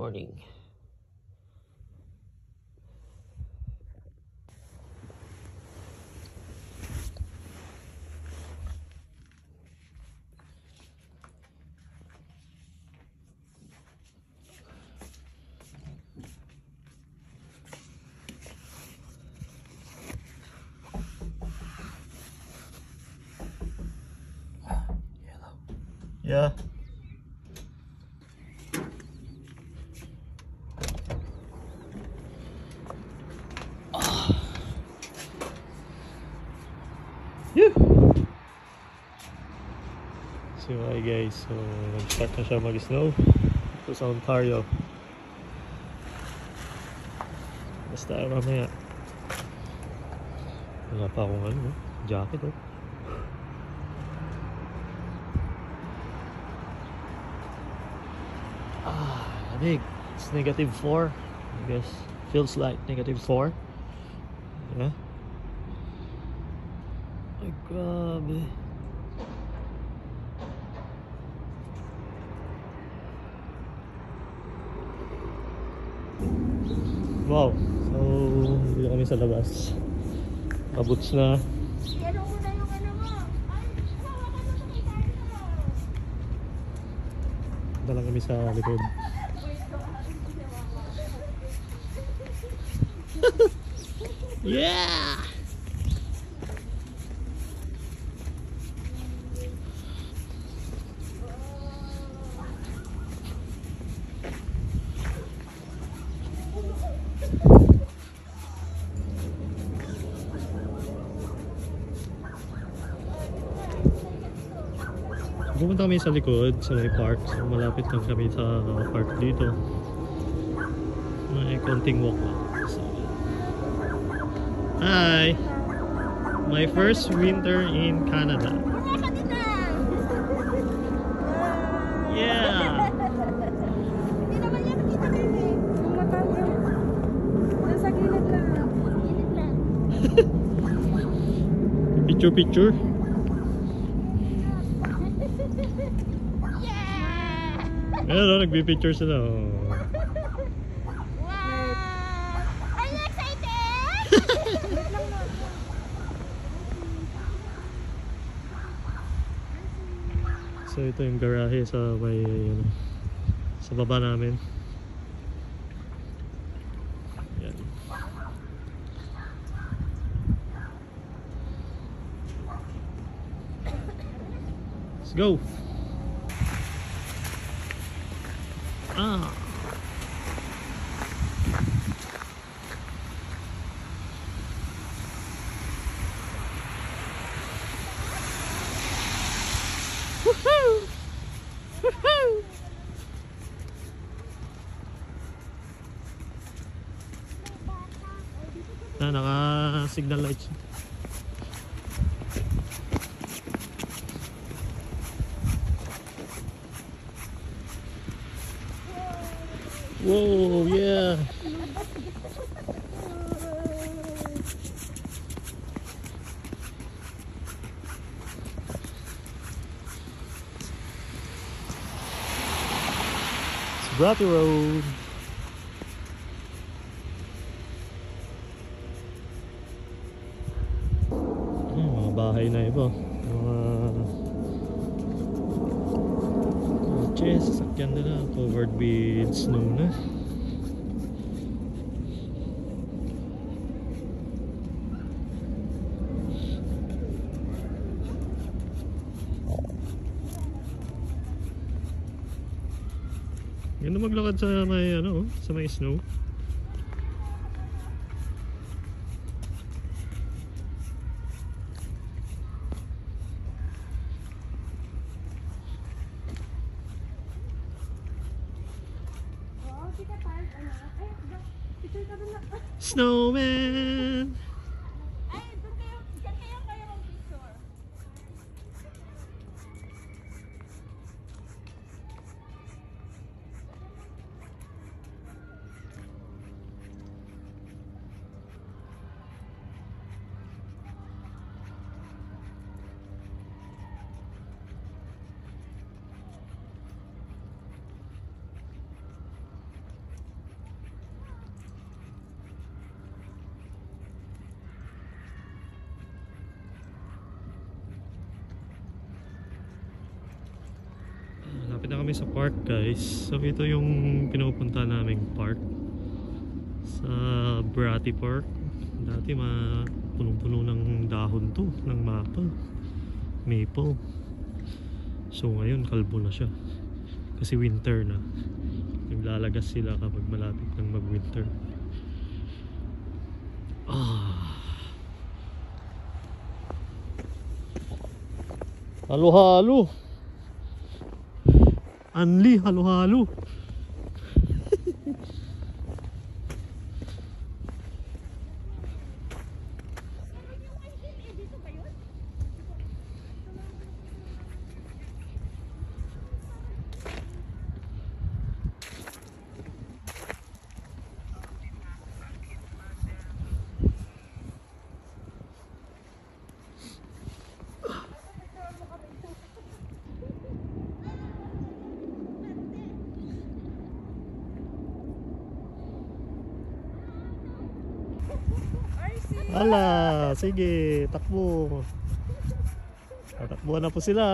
morning. Yeah. So hi guys, so nag-start na siya mag-snow ito sa Ontario. Basta mamaya wala pa akong ano, jacket oh. Lamig. It's -4. I guess feels like -4. Yeah. Ay grabe. Wow, so dito kami sa labas. Mabuts na. Dala kami sa likod. Yeah! Pumunta kami sa likod, sa may park. So malapit lang kami sa park dito. May konting walk lang. So, hi! My first winter in Canada. Yeah! Hindi naman yan nakita kayo eh. Yung mata niya. Nasa gilid lang. Gilid lang. Picture. Ayan o, nagpipicture sila. Oh. Wow! Are you excited? So ito yung garahe sa may sa baba namin. Ayan. Let's go. Woohoo! Woohoo! Naka-signal lights. Whoa, yeah. It's Rocky Road. Mga bahay na iba. Mga kotse, sasakyan nila covered with snow na. Ganda maglakad sa may ano, sa may snow. Snowman. Ay, doon kayo mag-picture. Malapit na kami sa park, guys. So ito yung pinupunta naming park sa Brati Park. Dati punong-puno ng dahon to, ng maple. So ngayon kalbo na siya kasi winter na. Naglalagas sila kapag malapit ng mag-winter. Halo-halo. Anli, halo-halo. Ala, sige, takbo. Tatakbuhan na po sila.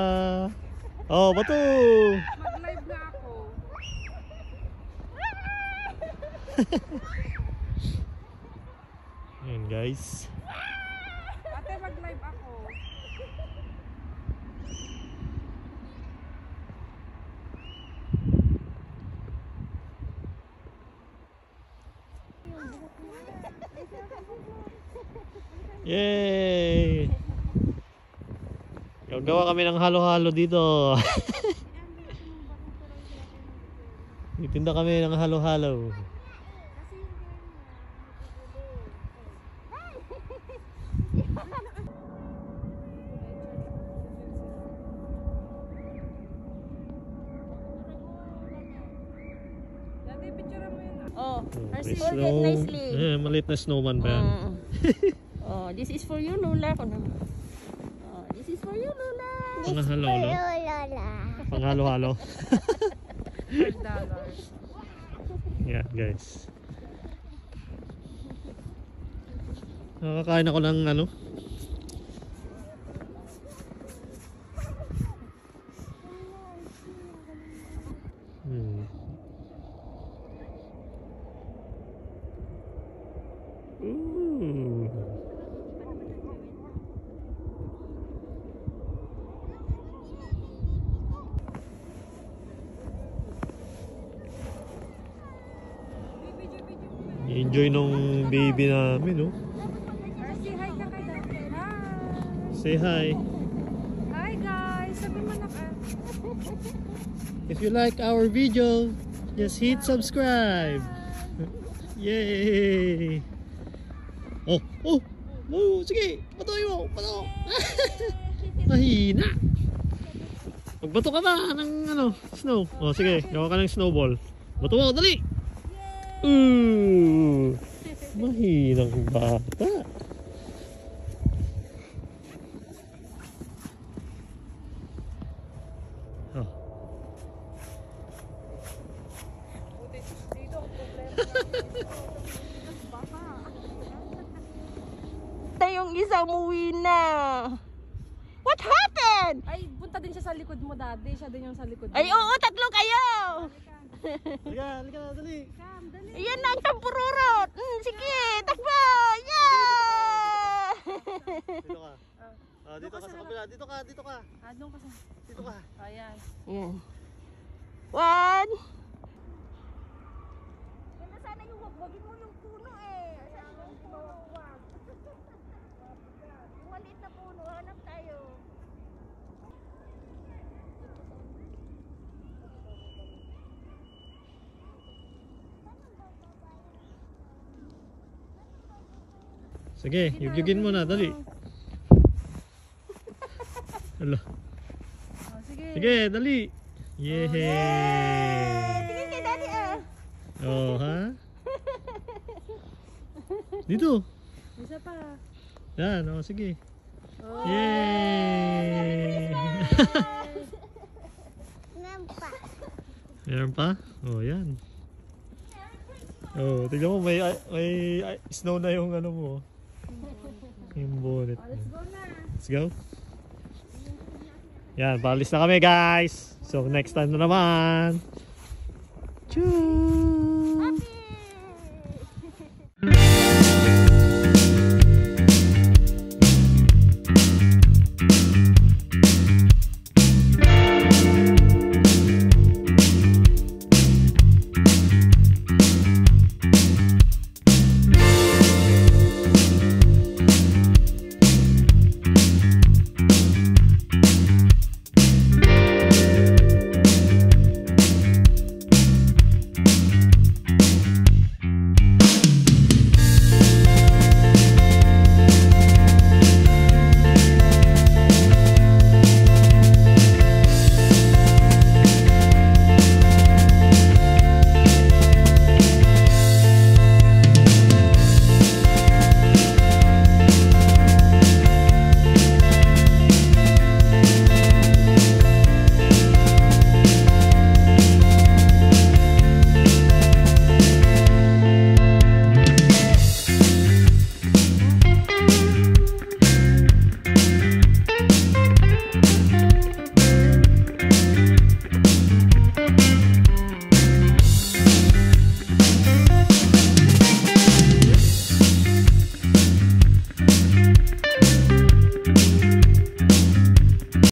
Oh, bato. Mag-live na ako. Ayan, guys. Ate, mag-live ako. Yay! Gagawa kami ng halo-halo dito. Itinda kami ng halo-halo. Dati, picture mo yun. Oh, May hold it nicely. maliit na snowman ba yan? Oh, this is for you, Lola. Oh, this is for you, Lola. Pang halo-halo? Pang halo-halo? $5. Yeah, guys. Nakakain ako ng ano? Ooh. Enjoy nung baby namin, no? Say hi ka kay Dad. Hi! Say hi. Hi guys! Sabi mo na ka. If you like our video, just hit subscribe. Yay! Oh, oh, oh, sige, patuloy mo, pato. Mahina. Magbato ka ba ng ano, snow? Oh, sige, gawa ka ng snowball. Bato mo, dali. Mahinang bata. Oh. Yung isa umuwi na. What happened? Ay, punta din siya sa likod mo, Daddy. Siya din yung sa likod mo. Ay, oo, tatlo kayo. Halika, halika na, dali. Come, dali. Ayan na ang tampururot. Sige, takbo. Yeah! Dito ka. Dito ka sa kabila. Dito ka, dito ka. Doon ka sa... Dito ka. Ayan. Ayan. One. Ganda sana yung wagwagin mo yung puno eh. Ayan yung mawagwag. Yung maliit na puno, hanap tayo. Sige, yugyugin mo na, dali. Hala. Sige. Sige, dali. Yehey! Tingin kay Daddy ah. Oh, ha? Dito. Isa pa. Yan, oh, sige. Oh. Yay! Meron pa? Oh, yan. Oh, tignan mo, may snow na yung ano mo. Yung bonnet mo. Let's go na. Let's go. Yan, paalis na kami guys. So next time na naman. Tschüss.